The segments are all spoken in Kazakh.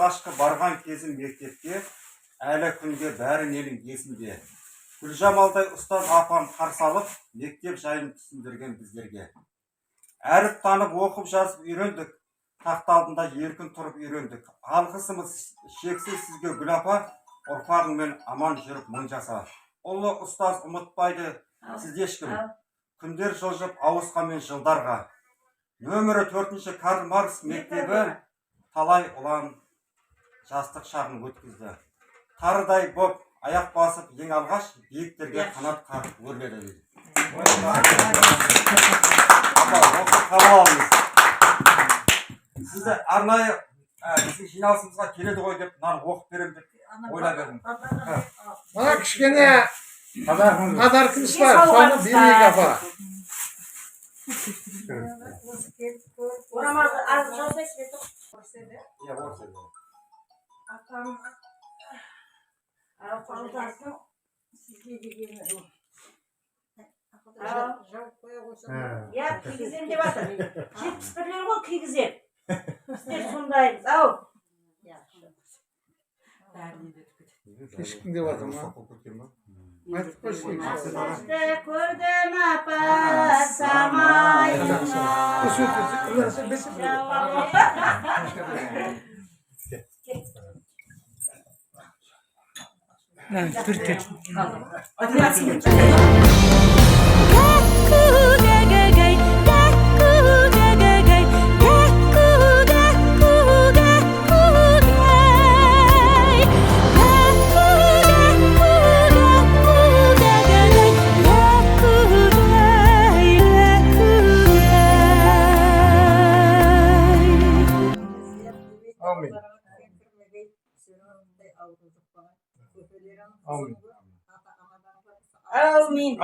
алғашқы барған кезім мектепке, әлі күнге бәрін елің есімде. Гүлжамалдай ұстаз апам қарсы алып, мектеп жайын түсіндірген біздерге. Әріп танып оқып жазып үйрендік, тақта алдында еркін тұрып үйрендік. Алғысымыз шексіз сізге Гүл апа, ұрпағыңмен аман жүріп мың жаса. Ұлы ұстаз ұмытпайды сізде ешкім. Күндер жылжып ауысқанмен жылдарға. Нөмірі 4-ші Карл Маркс мектебі талай ұлан жастық шағын өткізді. Тарыдай боп аяқ басып ең алғаш биіктерге қанат қағып өрледі дейді. Сізді арнайы біздің жиналысымызға келеді ғой деп, мынаны оқып беремін деп ойлап едім. Мына кішкене подаркымыз бар, соны берейік апа. Орамазды аз жазбайсыз бе? Иә, орыс еді. Апамыздың сізге дегені. Иә, кигізем деп жатыр. 71-лер ғой кигізем. Сіздер сондаймыз, ау. Ешкім деп жатыр ма? Айтып қойсын. Сізді көрдім апа самайына. Amin.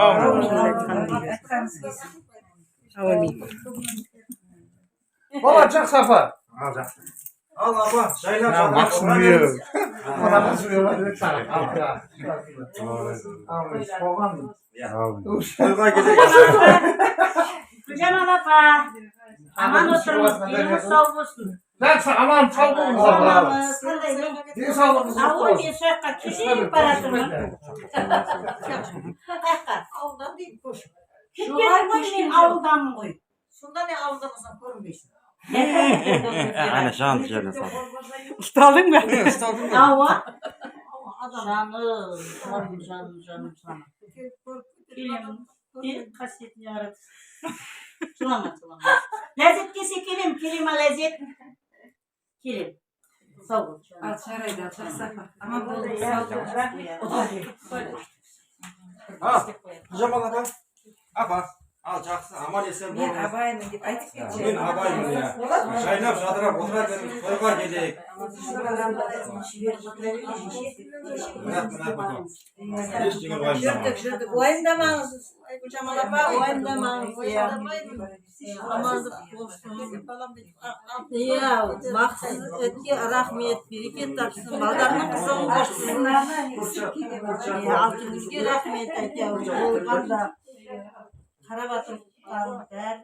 Baba жақсы апа. Ал апа, жайлап жатыр. Мақсым бүйір. Мынамыз бүйір. Тойға келейік. Гүлжамал апа, аман отырыңыз, деніңіз сау болсын. Жақсы, аман сау болыңыз. Денсаулығыңыз Ауыл болсын. мен сояққа кешейіп баратырмын. Ауылдан дейін көш. Кеткен ғой мен ауылданмын ғой. Сонда не ауылдамасам көрінбейсің. Әне жанды жеріне салды. Ұсталдың ба? Ауа. Жаным. Келем, қасиетіне қарады. Жылама. Ләзет кесе келем, ләзет. Келем. Сау бол. Ал шарайды, жақсы. Аман болды, сау бол. Жамал апа. Апа. Ал жақсы, аман есен Мен болыңыз. абаймын деп айтып кетші. Мен абаймын, иә. Жайнап жадырап отыра беріңіз, тойға келейік. Жүрдік. Уайымдамаңыз. Гүлжамал апа, уайымдамаңыз. Амандық болсын. Иә, мақсатке рахмет, берекет тапсын. Балдарының қызығын көрсін. Алтынымызге рахмет әйтеуір. Болғанда қарап жатыр. Бәрі